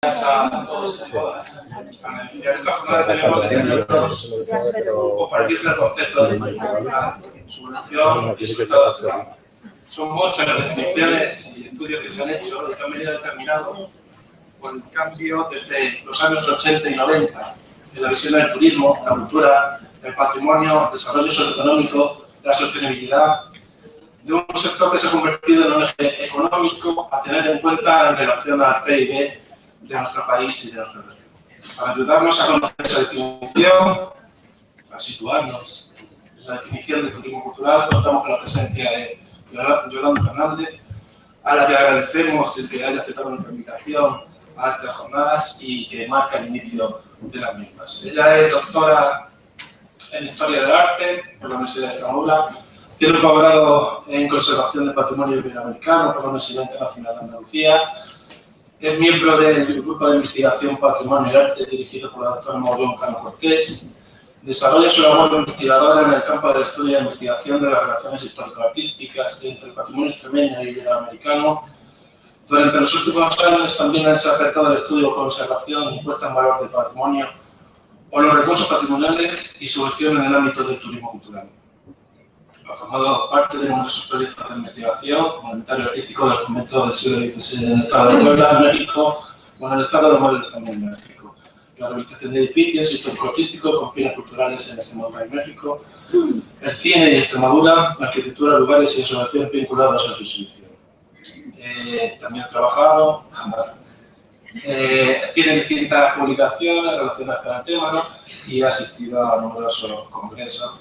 a todos y a todas. Para iniciar esta jornada tenemos que entendernos o partir del concepto de turismo cultural, su evolución y su estado actual. Son muchas las definiciones y estudios que se han hecho y que han venido determinados por el cambio desde los años 80 y 90 en la visión del turismo, la cultura, el patrimonio, el desarrollo socioeconómico, la sostenibilidad, de un sector que se ha convertido en un eje económico a tener en cuenta en relación al PIB de nuestro país y de nuestra región. Para ayudarnos a conocer esa definición, a situarnos en la definición de turismo cultural, contamos con la presencia de Yolanda Fernández, a la que agradecemos el que haya aceptado nuestra invitación a estas jornadas y que marca el inicio de las mismas. Ella es doctora en Historia del Arte por la Universidad de Extremadura, tiene un posgrado en Conservación del Patrimonio Iberoamericano por la Universidad Internacional de Andalucía, es miembro del Grupo de Investigación Patrimonio y Arte dirigido por la doctora Maureen Cano Cortés, desarrolla su labor investigadora en el campo del estudio y la investigación de las relaciones histórico-artísticas entre el patrimonio extremeño y iberoamericano. Durante los últimos años también se ha acercado al estudio, conservación y puesta en valor del patrimonio o los recursos patrimoniales y su gestión en el ámbito del turismo cultural. Ha formado parte de numerosos proyectos de investigación, como el inventario artístico del convento del siglo XVI en el estado de Puebla, en México, o en el estado de Morelos también en México. La rehabilitación de edificios histórico-artísticos con fines culturales en Extremadura y México, el cine y Extremadura, la arquitectura, lugares y asociaciones vinculados a su exhibición. También ha trabajado, tiene distintas publicaciones relacionadas con el tema, ¿no? Y ha asistido a numerosos congresos.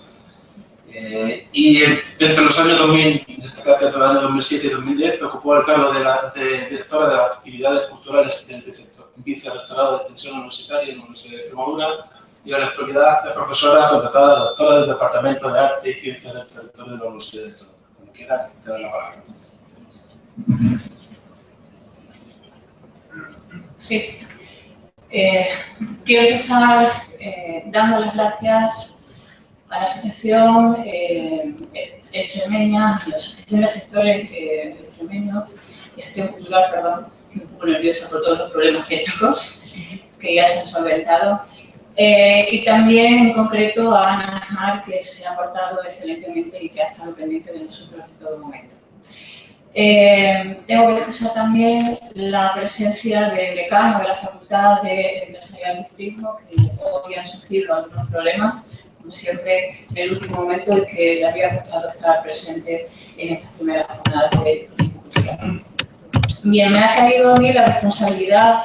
Y entre los años 2000, destacar que entre los años 2007 y 2010 ocupó el cargo de directora de las actividades culturales del vicerrectorado de extensión universitaria en la Universidad de Extremadura y en la actualidad es profesora contratada doctora del Departamento de Arte y Ciencias del Territorio de la Universidad de Extremadura. Cuando quiera, te doy la palabra. Sí. Quiero empezar dando las gracias a la Asociación Extremeña, a la Asociación de Gestores Extremeños y Gestión Cultural, perdón, estoy un poco nerviosa por todos los problemas técnicos que ya se han solventado, y también en concreto a Ana Mar, que se ha portado excelentemente y que ha estado pendiente de nosotros en todo momento. Tengo que excusar también la presencia del decano de la Facultad de Empresarial y Turismo, que hoy han surgido algunos problemas, como siempre, en el último momento, y que le había costado estar presente en estas primeras jornadas de turismo cultural. Bien, me ha caído a mí la responsabilidad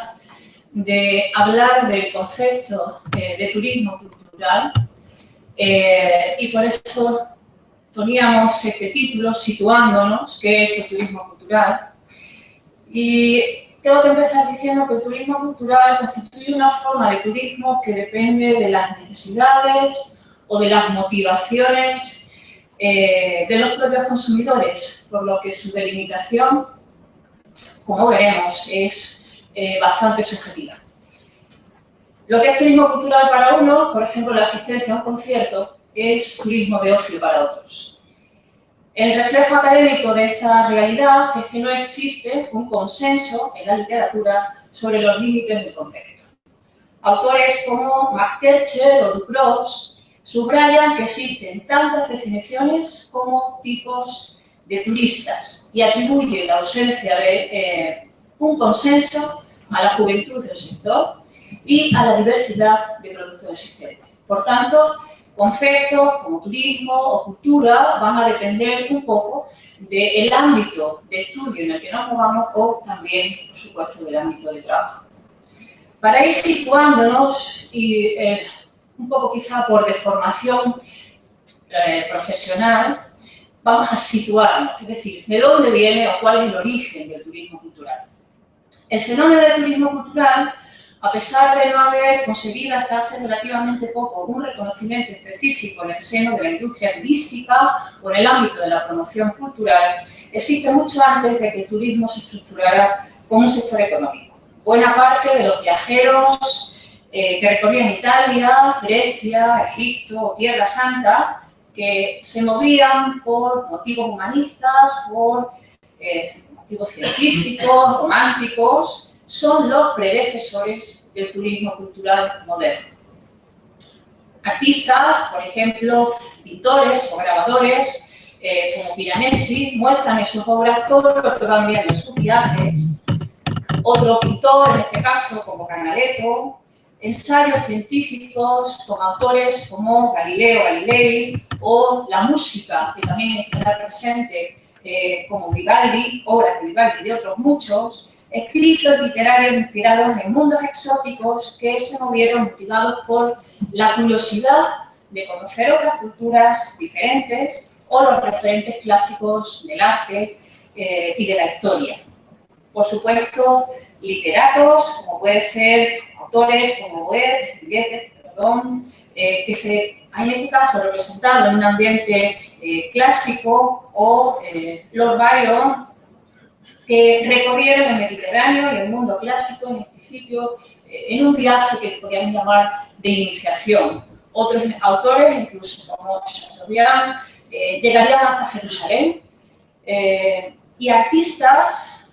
de hablar del concepto de turismo cultural y por eso poníamos este título situándonos qué es el turismo cultural. Y tengo que empezar diciendo que el turismo cultural constituye una forma de turismo que depende de las necesidades o de las motivaciones de los propios consumidores, por lo que su delimitación, como veremos, es bastante subjetiva. Lo que es turismo cultural para uno, por ejemplo, la asistencia a un concierto, es turismo de ocio para otros. El reflejo académico de esta realidad es que no existe un consenso en la literatura sobre los límites del concepto. Autores como Max Kercher o Duclos subrayan que existen tantas definiciones como tipos de turistas y atribuyen la ausencia de un consenso a la juventud del sector y a la diversidad de productos existentes. Por tanto, conceptos como turismo o cultura van a depender un poco del ámbito de estudio en el que nos movamos o también, por supuesto, del ámbito de trabajo. Para ir situándonos y un poco quizá por deformación profesional, vamos a situarnos, es decir, de dónde viene o cuál es el origen del turismo cultural. El fenómeno del turismo cultural, a pesar de no haber conseguido hasta hace relativamente poco un reconocimiento específico en el seno de la industria turística o en el ámbito de la promoción cultural, existe mucho antes de que el turismo se estructurara como un sector económico. Buena parte de los viajeros que recorrían Italia, Grecia, Egipto o Tierra Santa, que se movían por motivos humanistas, por motivos científicos, románticos, son los predecesores del turismo cultural moderno. Artistas, por ejemplo, pintores o grabadores, como Piranesi, muestran en sus obras todo lo que van viendo en sus viajes. Otro pintor, en este caso, como Canaletto, ensayos científicos con autores como Galileo Galilei, o la música, que también estará presente, como Vivaldi, obras de Vivaldi y de otros muchos, escritos literarios inspirados en mundos exóticos que se movieron motivados por la curiosidad de conocer otras culturas diferentes o los referentes clásicos del arte y de la historia. Por supuesto, literatos, como pueden ser autores como Goethe, que se han en este caso representado en un ambiente clásico, o Lord Byron, que recorrieron el Mediterráneo y el mundo clásico, en principio, en un viaje que podríamos llamar de iniciación. Otros autores, incluso como Chateaubriand, llegarían hasta Jerusalén, y artistas,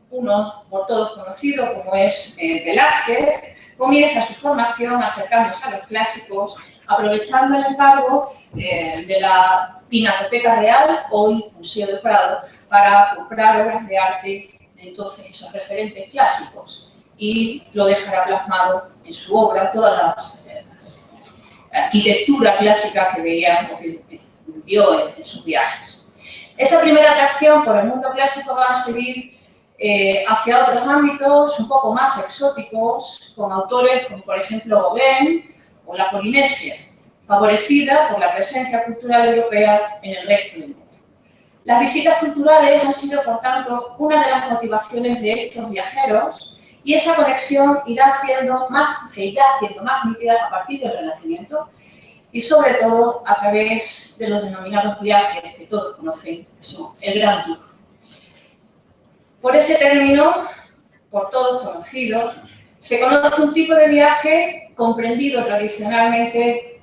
uno por todos conocido como es Velázquez, comienza su formación acercándose a los clásicos, aprovechando el encargo de la Pinacoteca Real, hoy Museo del Prado, para comprar obras de arte de entonces esos referentes clásicos, y lo dejará plasmado en su obra, todas las arquitectura clásica que veía o que vio en sus viajes. Esa primera atracción por el mundo clásico va a seguir hacia otros ámbitos un poco más exóticos, con autores como por ejemplo Gauguin o la Polinesia, favorecida por la presencia cultural europea en el resto del mundo. Las visitas culturales han sido, por tanto, una de las motivaciones de estos viajeros, y esa conexión se irá haciendo más nítida a partir del Renacimiento, y sobre todo a través de los denominados viajes que todos conocen, que son el Gran Tour. Por ese término, por todos conocido, se conoce un tipo de viaje comprendido tradicionalmente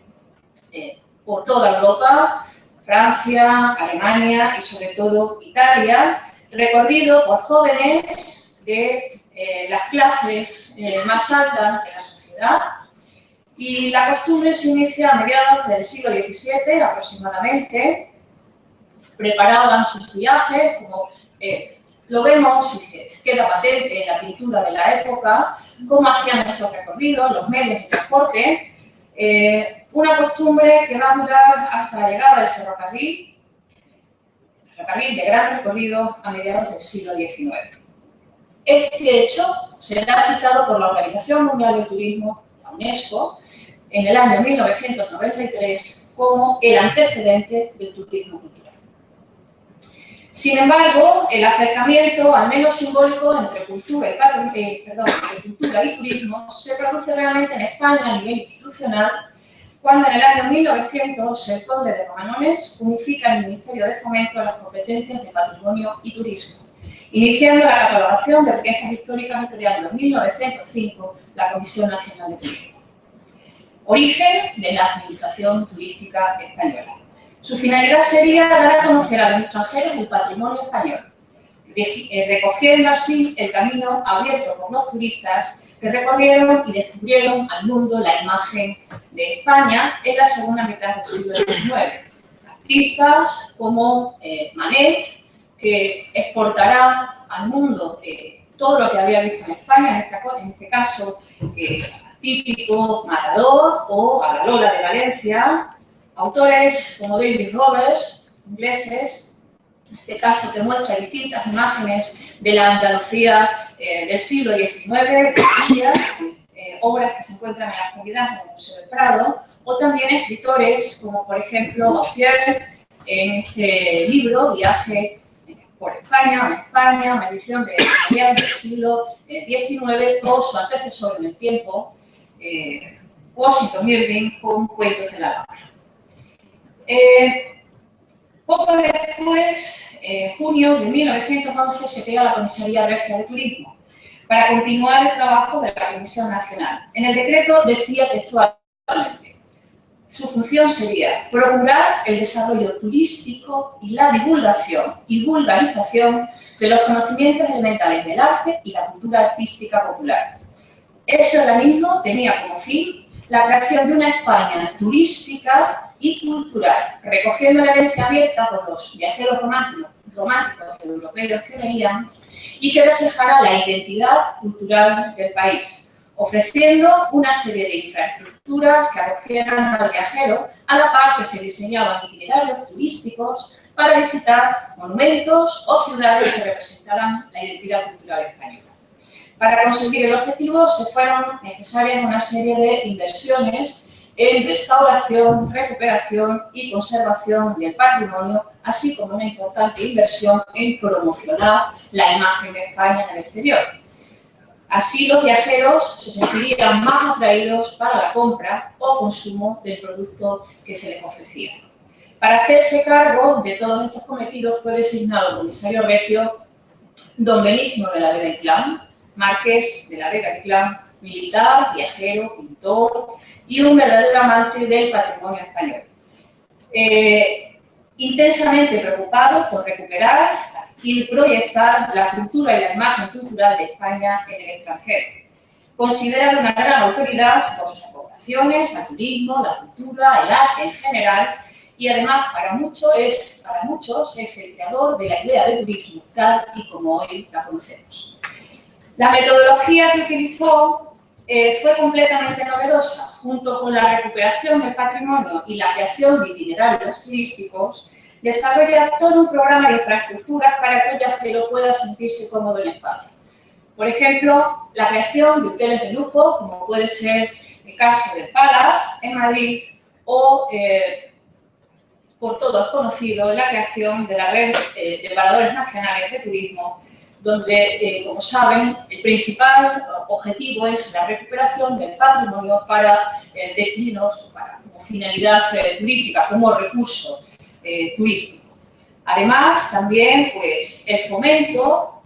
por toda Europa, Francia, Alemania y sobre todo Italia, recorrido por jóvenes de las clases más altas de la sociedad, y la costumbre se inicia a mediados del siglo XVII aproximadamente. Preparaban sus viajes, como lo vemos y queda patente en la pintura de la época, cómo hacían esos recorridos, los medios de transporte, una costumbre que va a durar hasta la llegada del ferrocarril de gran recorrido a mediados del siglo XIX. Este hecho será citado por la Organización Mundial del Turismo, la UNESCO, en el año 1993 como el antecedente del turismo cultural. Sin embargo, el acercamiento, al menos simbólico, entre cultura y turismo se produce realmente en España a nivel institucional, cuando en el año 1900 el conde de Romanones unifica el Ministerio de Fomento a las competencias de patrimonio y turismo, iniciando la catalogación de riquezas históricas y creando en 1905 la Comisión Nacional de Turismo. Origen de la Administración Turística Española. Su finalidad sería dar a conocer a los extranjeros el patrimonio español, recogiendo así el camino abierto por los turistas que recorrieron y descubrieron al mundo la imagen de España en la segunda mitad del siglo XIX. Artistas como Manet, que exportará al mundo todo lo que había visto en España, en este caso típico Matador o a la Lola de Valencia. Autores como David Roberts, ingleses, en este caso que muestra distintas imágenes de la Andalucía del siglo XIX, obras que se encuentran en la actualidad en el Museo del Prado, o también escritores como por ejemplo Gautier, en este libro, Viaje por España, una edición de mediados del siglo XIX, o su antecesor en el tiempo, Washington Irving, con Cuentos de la Lámpara. Poco después, en junio de 1911, se crea la Comisaría Regia de Turismo para continuar el trabajo de la Comisión Nacional. En el decreto decía textualmente: su función sería procurar el desarrollo turístico y la divulgación y vulgarización de los conocimientos elementales del arte y la cultura artística popular. Ese organismo tenía como fin la creación de una España turística y cultural, recogiendo la herencia abierta por los viajeros románticos europeos que veían y que reflejara la identidad cultural del país, ofreciendo una serie de infraestructuras que acogieran al viajero, a la par que se diseñaban itinerarios turísticos para visitar monumentos o ciudades que representaran la identidad cultural española. Para conseguir el objetivo se fueron necesarias una serie de inversiones en restauración, recuperación y conservación del patrimonio, así como una importante inversión en promocionar la imagen de España en el exterior. Así los viajeros se sentirían más atraídos para la compra o consumo del producto que se les ofrecía. Para hacerse cargo de todos estos cometidos fue designado el comisario regio don Benigno de la Vega Inclán, marqués de la Vega Inclán, militar, viajero, pintor y un verdadero amante del patrimonio español. Intensamente preocupado por recuperar y proyectar la cultura y la imagen cultural de España en el extranjero. Considerado una gran autoridad por sus aportaciones al turismo, la cultura, el arte en general, y además para muchos es el creador de la idea de turismo tal y como hoy la conocemos. La metodología que utilizó fue completamente novedosa. Junto con la recuperación del patrimonio y la creación de itinerarios turísticos, desarrolla todo un programa de infraestructuras para que el viajero pueda sentirse cómodo en España. Por ejemplo, la creación de hoteles de lujo, como puede ser el caso del Palace en Madrid, o, por todos conocido, la creación de la red de paradores nacionales de turismo, donde, como saben, el principal objetivo es la recuperación del patrimonio para destinos, como finalidad turística, como recurso turístico. Además, también pues, el fomento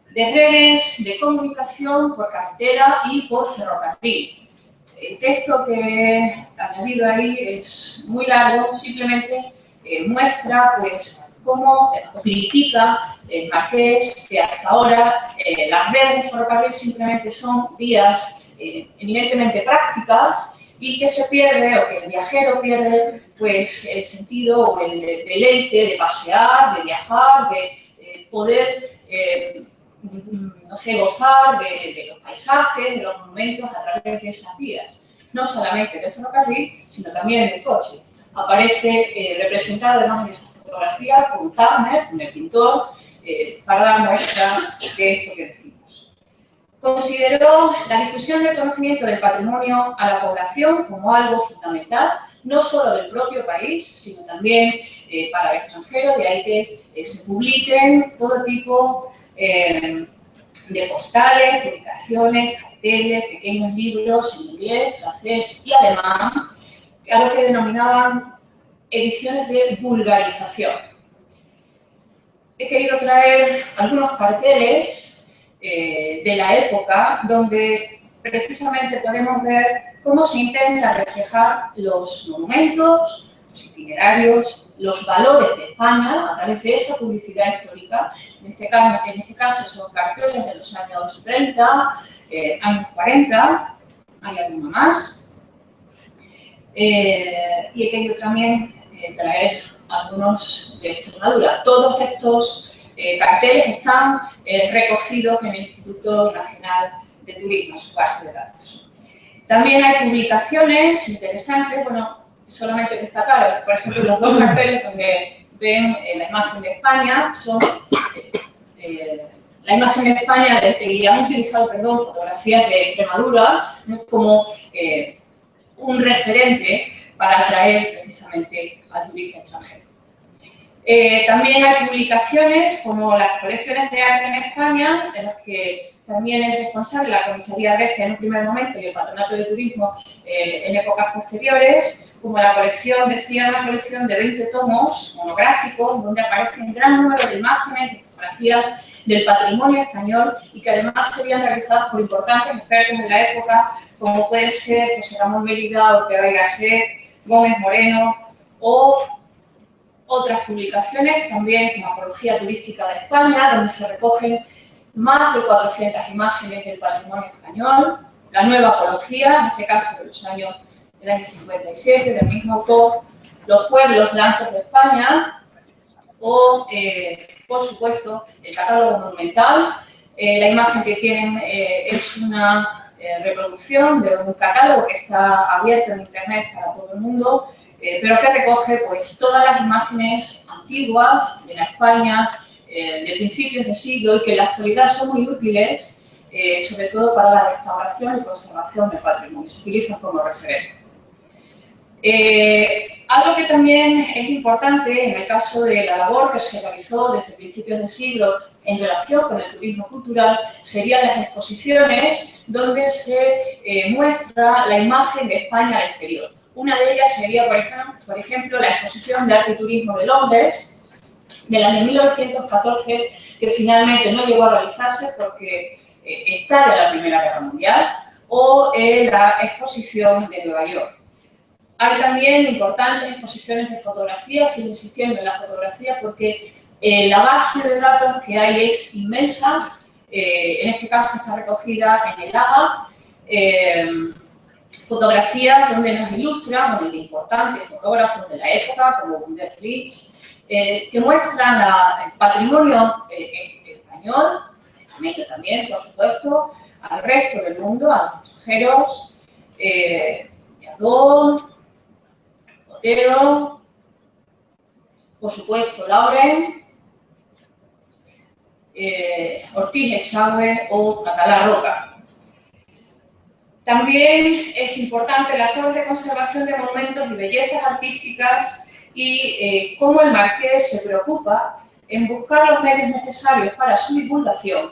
de redes de comunicación por carretera y por ferrocarril. El texto que he añadido ahí es muy largo, simplemente muestra pues, cómo critica el marqués que hasta ahora las redes de ferrocarril simplemente son vías eminentemente prácticas y que se pierde, o que el viajero pierde, pues el sentido o el deleite de pasear, de viajar, de poder, no sé, gozar de los paisajes, de los monumentos a través de esas vías. No solamente del ferrocarril, sino también del coche. Aparece representado además en esa fotografía con Turner, con el pintor, para dar muestras de esto que decimos. Consideró la difusión del conocimiento del patrimonio a la población como algo fundamental, no solo del propio país, sino también para el extranjero, de ahí que se publiquen todo tipo de postales, publicaciones, carteles, pequeños libros en inglés, francés y alemán, a lo que denominaban ediciones de vulgarización. He querido traer algunos carteles de la época donde precisamente podemos ver cómo se intenta reflejar los monumentos, los itinerarios, los valores de España a través de esa publicidad histórica. En este caso son carteles de los años 30, años 40, hay alguno más. Y he querido también traer algunos de Extremadura. Todos estos carteles están recogidos en el Instituto Nacional de Turismo, su base de datos. También hay publicaciones interesantes, bueno, solamente destacar, por ejemplo, los dos carteles donde ven la imagen de España son la imagen de España y han utilizado, fotografías de Extremadura como un referente para atraer precisamente al turista extranjero. También hay publicaciones como las colecciones de arte en España, de las que también es responsable la Comisaría Regia en un primer momento y el Patronato de Turismo en épocas posteriores, como la colección, decía, una colección de 20 tomos monográficos donde aparecen un gran número de imágenes, de fotografías del patrimonio español y que además serían realizadas por importantes expertos de la época, como puede ser José Ramón Mérida, Ortega y Gasset, Gómez Moreno, o otras publicaciones también como Apología Turística de España, donde se recogen más de 400 imágenes del patrimonio español, la nueva apología, en este caso del año 57, del mismo autor, Los pueblos blancos de España, o, por supuesto, el catálogo monumental. La imagen que tienen es una reproducción de un catálogo que está abierto en Internet para todo el mundo, pero que recoge pues, todas las imágenes antiguas de la España de principios de siglo y que en la actualidad son muy útiles, sobre todo para la restauración y conservación del patrimonio. Se utilizan como referente. Algo que también es importante en el caso de la labor que se realizó desde principios del siglo en relación con el turismo cultural serían las exposiciones donde se muestra la imagen de España al exterior. Una de ellas sería, por ejemplo, la exposición de Arte y Turismo de Londres del año 1914, que finalmente no llegó a realizarse porque estalla la Primera Guerra Mundial, o la exposición de Nueva York. Hay también importantes exposiciones de fotografía, sigo insistiendo en la fotografía porque la base de datos que hay es inmensa. En este caso está recogida en el AGA, fotografías donde nos ilustran de importantes fotógrafos de la época, como Wunderlich, que muestran el patrimonio español, extremeño también, por supuesto, al resto del mundo, a los extranjeros, Yadón, Otero, por supuesto, Lauren, Ortiz Echagüe o Catalá Roca. También es importante las obras de conservación de monumentos y bellezas artísticas y cómo el marqués se preocupa en buscar los medios necesarios para su divulgación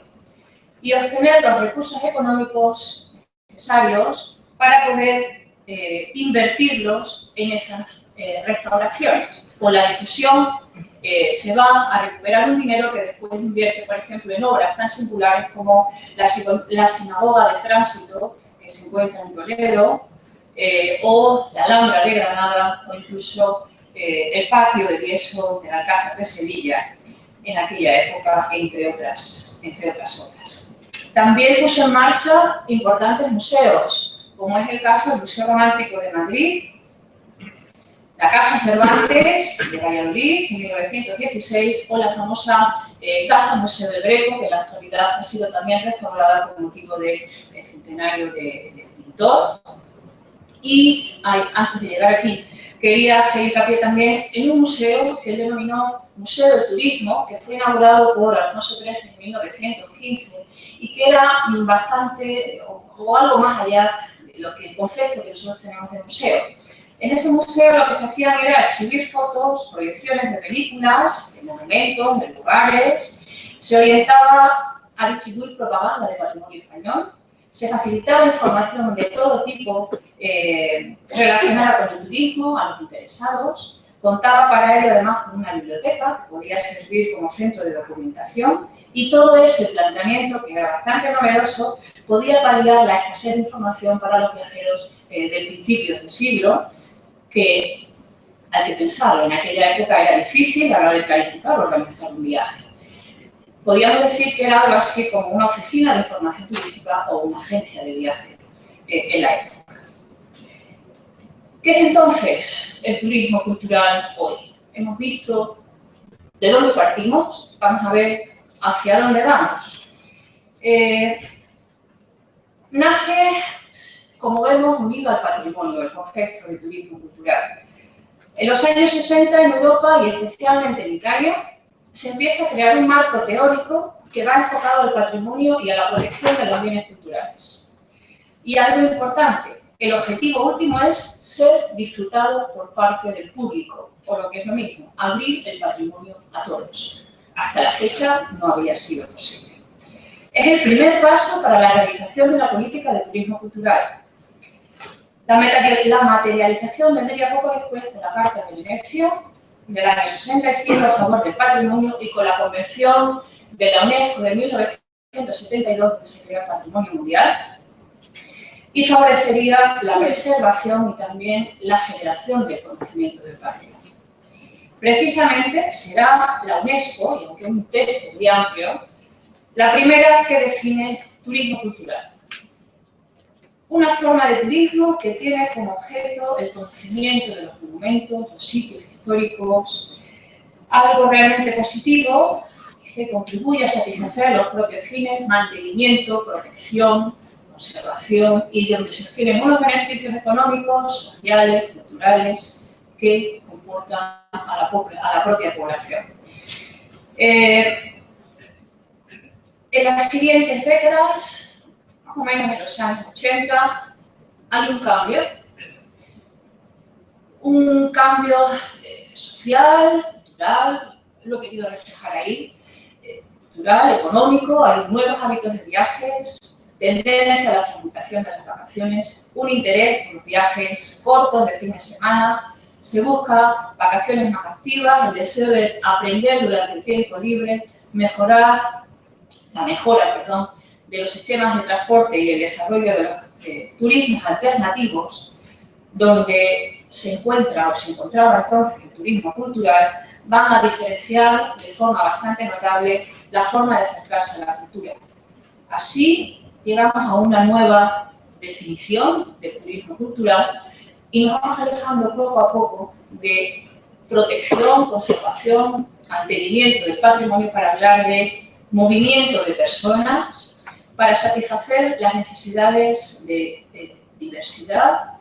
y obtener los recursos económicos necesarios para poder invertirlos en esas restauraciones. Con la difusión se va a recuperar un dinero que después invierte, por ejemplo, en obras tan singulares como la Sinagoga del Tránsito, que se encuentra en Toledo, o la Alhambra de Granada, o incluso el patio de yeso del Alcázar de Sevilla, en aquella época, entre otras obras. También puso en marcha importantes museos, como es el caso del Museo Romántico de Madrid, la Casa Cervantes de Valladolid, en 1916, o la famosa Casa Museo del Greco, que en la actualidad ha sido también restaurada con motivo del centenario del pintor. Y antes de llegar aquí, quería hacer hincapié también en un museo que él denominó Museo del Turismo, que fue inaugurado por Alfonso XIII en 1915 y que era bastante, o algo más allá de lo que el concepto que nosotros tenemos de museo. En ese museo lo que se hacían era exhibir fotos, proyecciones de películas, de monumentos, de lugares, se orientaba a distribuir propaganda de patrimonio español, se facilitaba información de todo tipo relacionada con el turismo a los interesados, contaba para ello además con una biblioteca que podía servir como centro de documentación y todo ese planteamiento, que era bastante novedoso, podía paliar la escasez de información para los viajeros de principios del siglo, que hay que pensarlo, en aquella época era difícil a la hora de planificar o organizar un viaje. Podríamos decir que era algo así como una oficina de información turística o una agencia de viaje en la época. ¿Qué es entonces el turismo cultural hoy? Hemos visto de dónde partimos, vamos a ver hacia dónde vamos. Nace, como vemos, unido al patrimonio, el concepto de turismo cultural. En los años 60 en Europa y especialmente en Italia, se empieza a crear un marco teórico que va enfocado al patrimonio y a la protección de los bienes culturales. Y algo importante, el objetivo último es ser disfrutado por parte del público, o lo que es lo mismo, abrir el patrimonio a todos. Hasta la fecha no había sido posible. Es el primer paso para la realización de una política de turismo cultural. La materialización vendría poco después con la Carta de Venecia del año 65 a favor del patrimonio y con la Convención de la UNESCO de 1972 que se crea el Patrimonio Mundial. y favorecería la preservación y también la generación de conocimiento del patrimonio. Precisamente será la UNESCO, y aunque es un texto muy amplio, la primera que define turismo cultural. Una forma de turismo que tiene como objeto el conocimiento de los monumentos, los sitios históricos, algo realmente positivo y que contribuye a satisfacer los propios fines, mantenimiento, protección, conservación y donde se obtienen unos beneficios económicos, sociales, culturales que comportan a la propia población. En las siguientes décadas, más o menos en los años 80, hay un cambio social, cultural, lo he querido reflejar ahí, cultural, económico, hay nuevos hábitos de viajes, tendencia a la fragmentación de las vacaciones, un interés por los viajes cortos de fin de semana, se busca vacaciones más activas, el deseo de aprender durante el tiempo libre, la mejora de los sistemas de transporte y el desarrollo de los turismos alternativos, donde se encontraba entonces el turismo cultural, van a diferenciar de forma bastante notable la forma de acercarse a la cultura. Así, llegamos a una nueva definición de turismo cultural y nos vamos alejando poco a poco de protección, conservación, mantenimiento del patrimonio para hablar de movimiento de personas, para satisfacer las necesidades de diversidad,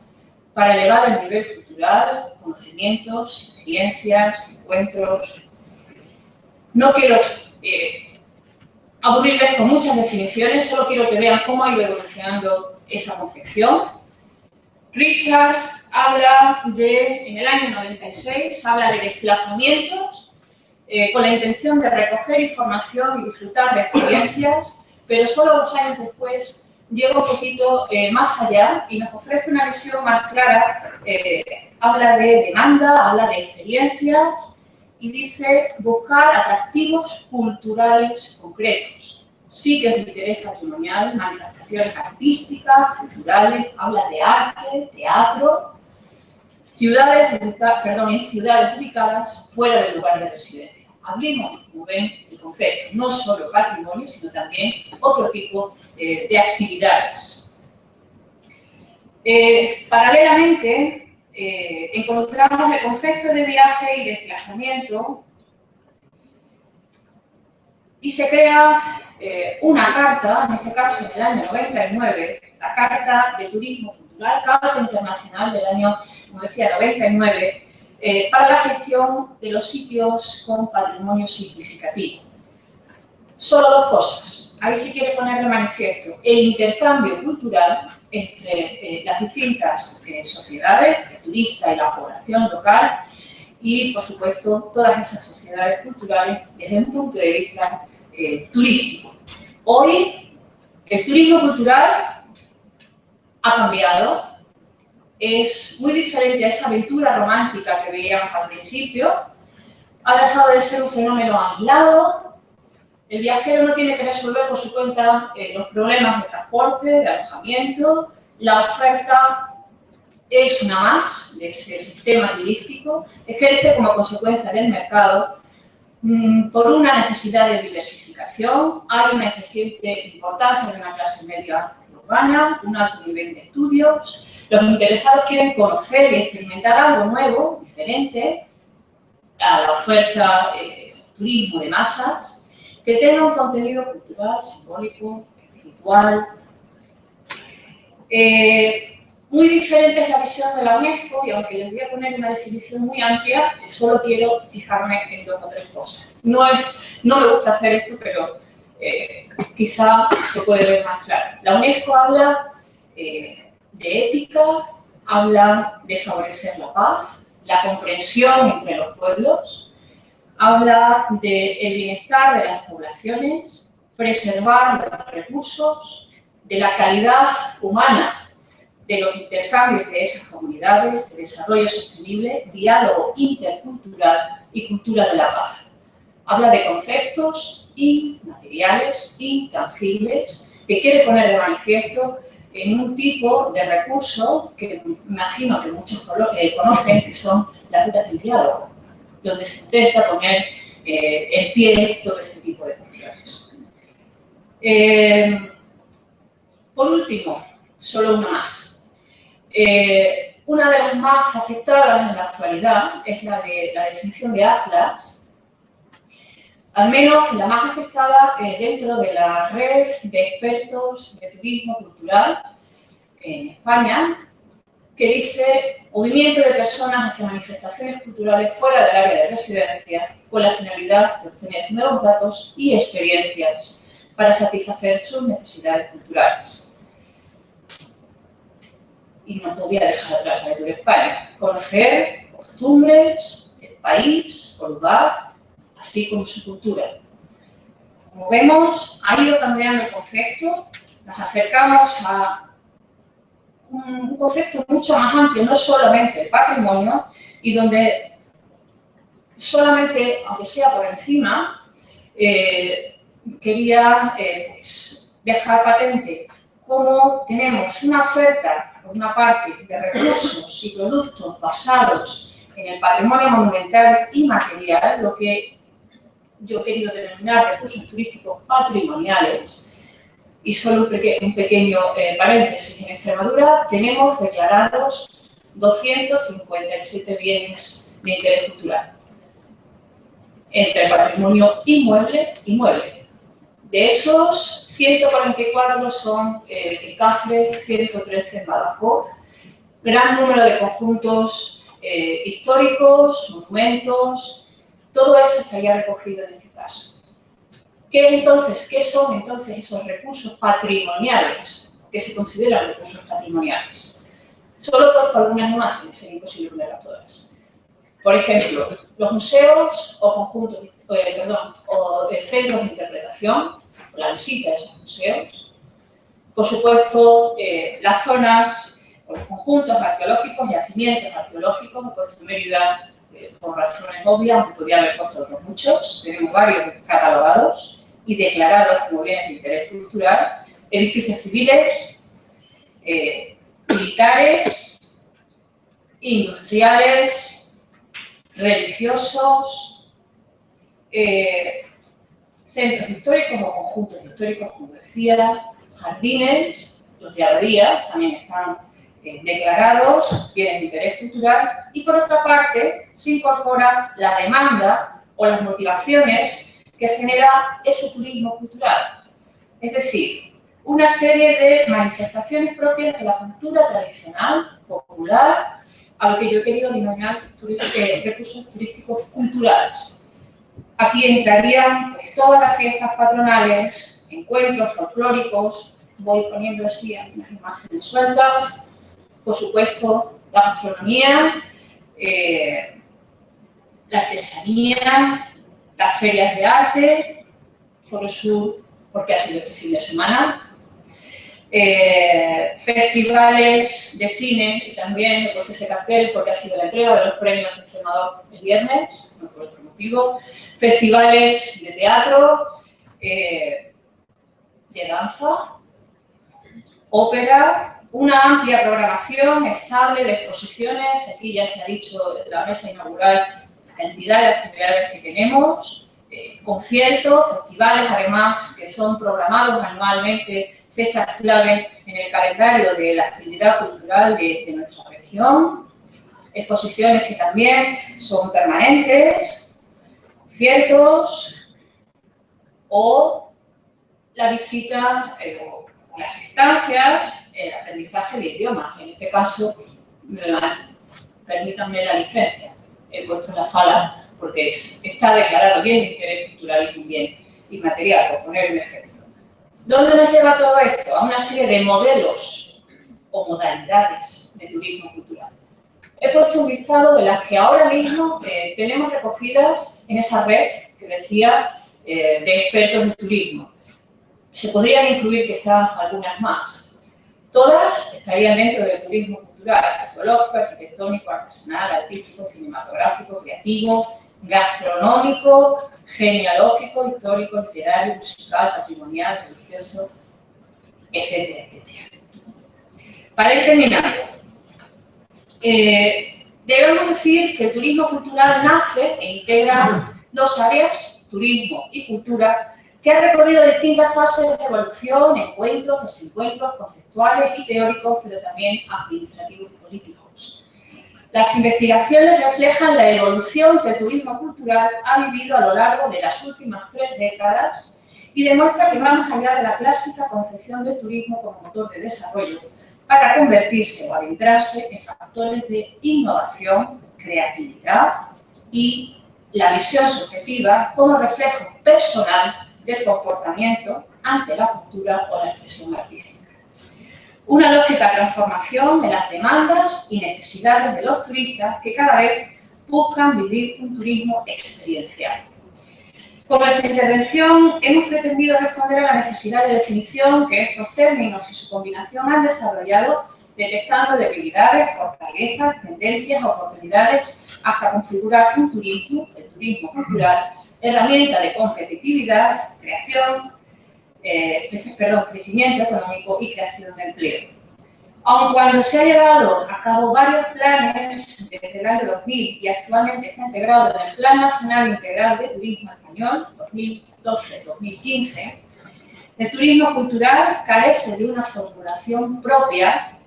para elevar el nivel cultural, conocimientos, experiencias, encuentros. No quiero aburrirles con muchas definiciones, solo quiero que vean cómo ha ido evolucionando esa concepción. Richards habla en el año 96, habla de desplazamientos con la intención de recoger información y disfrutar de experiencias, pero solo 2 años después llega un poquito más allá y nos ofrece una visión más clara, habla de demanda, habla de experiencias, y dice buscar atractivos culturales concretos, sitios de interés patrimonial, manifestaciones artísticas, culturales, habla de arte, teatro, en ciudades ubicadas fuera del lugar de residencia. Abrimos, como ven, el concepto, no solo patrimonio, sino también otro tipo de actividades. Paralelamente, encontramos el concepto de viaje y desplazamiento y se crea una carta, en este caso en el año 99, la Carta de Turismo Cultural, Carta Internacional del año, como decía, 99, para la gestión de los sitios con patrimonio significativo. Solo 2 cosas. Ahí sí quiere poner de manifiesto el intercambio cultural entre las distintas sociedades, el turista y la población local, y, por supuesto, todas esas sociedades culturales desde un punto de vista turístico. Hoy, el turismo cultural ha cambiado, es muy diferente a esa aventura romántica que veíamos al principio, ha dejado de ser un fenómeno aislado. El viajero no tiene que resolver por su cuenta los problemas de transporte, de alojamiento. La oferta es una más de ese sistema turístico, ejerce como consecuencia del mercado por una necesidad de diversificación. Hay una creciente importancia de una clase media urbana, un alto nivel de estudios. Los interesados quieren conocer y experimentar algo nuevo, diferente a la oferta turismo de masas, que tenga un contenido cultural, simbólico, espiritual. Muy diferente es la visión de la UNESCO, y aunque les voy a poner una definición muy amplia, solo quiero fijarme en 2 o 3 cosas. No me gusta hacer esto, pero quizá se puede ver más claro. La UNESCO habla de ética, habla de favorecer la paz, la comprensión entre los pueblos, habla del bienestar de las poblaciones, preservar los recursos, de la calidad humana de los intercambios de esas comunidades, de desarrollo sostenible, diálogo intercultural y cultura de la paz. Habla de conceptos inmateriales, intangibles, que quiere poner de manifiesto en un tipo de recurso que imagino que muchos conocen, que son las rutas del diálogo, donde se intenta poner en pie todo este tipo de cuestiones. Por último, solo una más. Una de las más afectadas en la actualidad es la de la definición de Atlas, al menos la más afectada dentro de la red de expertos de turismo cultural en España, que dice movimiento de personas hacia manifestaciones culturales fuera del área de residencia con la finalidad de obtener nuevos datos y experiencias para satisfacer sus necesidades culturales. Y no podía dejar atrás la de Tour España. Conocer costumbres, el país, o lugar, así como su cultura. Como vemos, ha ido cambiando el concepto, nos acercamos a un concepto mucho más amplio, no solamente el patrimonio, y donde solamente, aunque sea por encima, quería pues, dejar patente cómo tenemos una oferta, por una parte, de recursos y productos basados en el patrimonio monumental y material, lo que yo he querido denominar recursos turísticos patrimoniales. Y solo un pequeño paréntesis, en Extremadura tenemos declarados 257 bienes de interés cultural, entre patrimonio inmueble y mueble. De esos, 144 son en Cáceres, 113 en Badajoz, gran número de conjuntos históricos, monumentos, todo eso estaría recogido en este caso. ¿Qué son entonces esos recursos patrimoniales que se consideran recursos patrimoniales? Solo he puesto algunas imágenes, sería imposible ponerlas todas. Por ejemplo, los museos o conjuntos, o centros de interpretación, la visita de esos museos. Por supuesto, las zonas o los conjuntos arqueológicos, yacimientos arqueológicos, he puesto en Mérida por razones obvias, aunque podría haber puesto otros muchos. Tenemos varios catalogados y declarados como bienes de interés cultural, edificios civiles, militares, industriales, religiosos, centros históricos o conjuntos históricos, como decía, jardines, los de abadías también están declarados bienes de interés cultural, y por otra parte se incorpora la demanda o las motivaciones que genera ese turismo cultural. Es decir, una serie de manifestaciones propias de la cultura tradicional, popular, a lo que yo he querido denominar recursos turísticos culturales. Aquí entrarían pues, todas las fiestas patronales, encuentros folclóricos, voy poniendo así algunas imágenes sueltas, por supuesto la gastronomía, la artesanía, las ferias de arte, Foro Sur, porque ha sido este fin de semana, festivales de cine, y también he puesto ese cartel porque ha sido la entrega de los premios Extremador el viernes, no por otro motivo, festivales de teatro, de danza, ópera, una amplia programación estable de exposiciones. Aquí ya se ha dicho en la mesa inaugural la cantidad de actividades que tenemos, conciertos, festivales además que son programados anualmente, fechas clave en el calendario de la actividad cultural de nuestra región, exposiciones que también son permanentes, conciertos o la visita o las estancias, el aprendizaje de idiomas. En este caso, permítanme la licencia, he puesto la fala porque está declarado bien de interés cultural y un bien inmaterial, por poner un ejemplo. ¿Dónde nos lleva todo esto? A una serie de modelos o modalidades de turismo cultural. He puesto un listado de las que ahora mismo tenemos recogidas en esa red que decía de expertos de turismo. Se podrían incluir quizás algunas más. Todas estarían dentro del turismo cultural, arqueológico, arquitectónico, artesanal, artístico, cinematográfico, creativo, gastronómico, genealógico, histórico, literario, musical, patrimonial, religioso, etcétera, etcétera. Para ir terminando, debemos decir que el turismo cultural nace e integra dos áreas, turismo y cultura, que han recorrido distintas fases de evolución, encuentros, desencuentros conceptuales y teóricos, pero también administrativos y políticos. Las investigaciones reflejan la evolución que el turismo cultural ha vivido a lo largo de las últimas 3 décadas y demuestra que va más allá de la clásica concepción del turismo como motor de desarrollo para convertirse o adentrarse en factores de innovación, creatividad y la visión subjetiva como reflejo personal del comportamiento ante la cultura o la expresión artística. Una lógica transformación en las demandas y necesidades de los turistas que cada vez buscan vivir un turismo experiencial. Con nuestra intervención hemos pretendido responder a la necesidad de definición que estos términos y su combinación han desarrollado, detectando debilidades, fortalezas, tendencias, oportunidades, hasta configurar un turismo, el turismo cultural, herramienta de competitividad, crecimiento económico y creación de empleo. Aun cuando se ha llevado a cabo varios planes desde el año 2000 y actualmente está integrado en el Plan Nacional Integral de Turismo Español 2012-2015, el turismo cultural carece de una formulación propia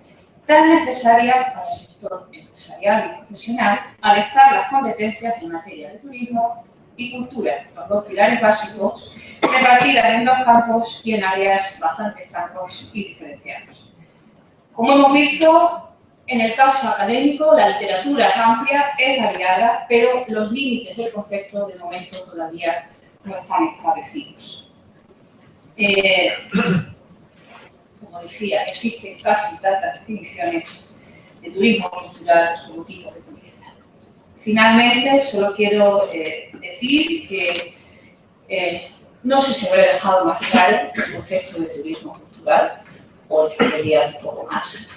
tan necesaria para el sector empresarial y profesional al estar las competencias en materia de turismo y cultura, los dos pilares básicos, repartidas en 2 campos y en áreas bastante estancos y diferenciados. Como hemos visto, en el caso académico, la literatura es amplia, es variada, pero los límites del concepto de momento todavía no están establecidos. Como decía, existen casi tantas definiciones de turismo cultural como tipos de turista. Finalmente, solo quiero decir que no sé si habré dejado más claro el concepto de turismo cultural, o le debería un poco más.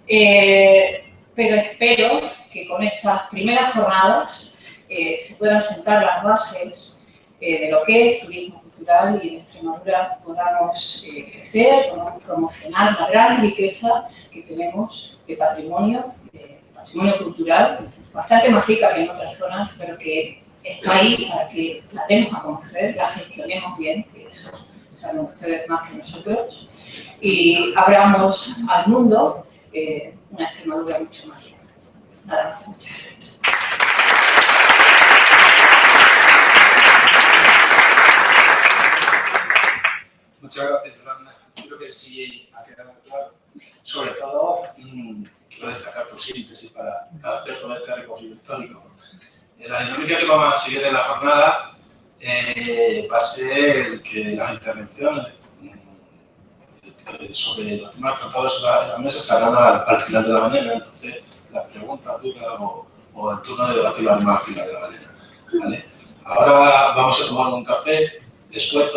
Pero espero que con estas primeras jornadas se puedan sentar las bases de lo que es turismo cultural y en Extremadura podamos crecer, podamos promocionar la gran riqueza que tenemos de patrimonio cultural, bastante más rica que en otras zonas, pero que está ahí para que la demos a conocer, la gestionemos bien, que eso saben ustedes más que nosotros, y abramos al mundo una Extremadura mucho más rica. Nada más, muchas gracias. Muchas gracias, Yolanda. Creo que sí ha quedado claro. Sobre todo, quiero destacar tu síntesis para hacer todo este recorrido histórico. La dinámica que vamos a seguir en las jornadas va a ser que las intervenciones sobre los temas tratados en la mesa se harán al final de la mañana, entonces las preguntas, dudas o el turno de debate lo haremos al final de la mañana. ¿Vale? Ahora vamos a tomar un café después,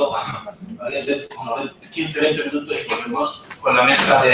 ¿vale? Unos 15-20 minutos y volvemos con la mesa de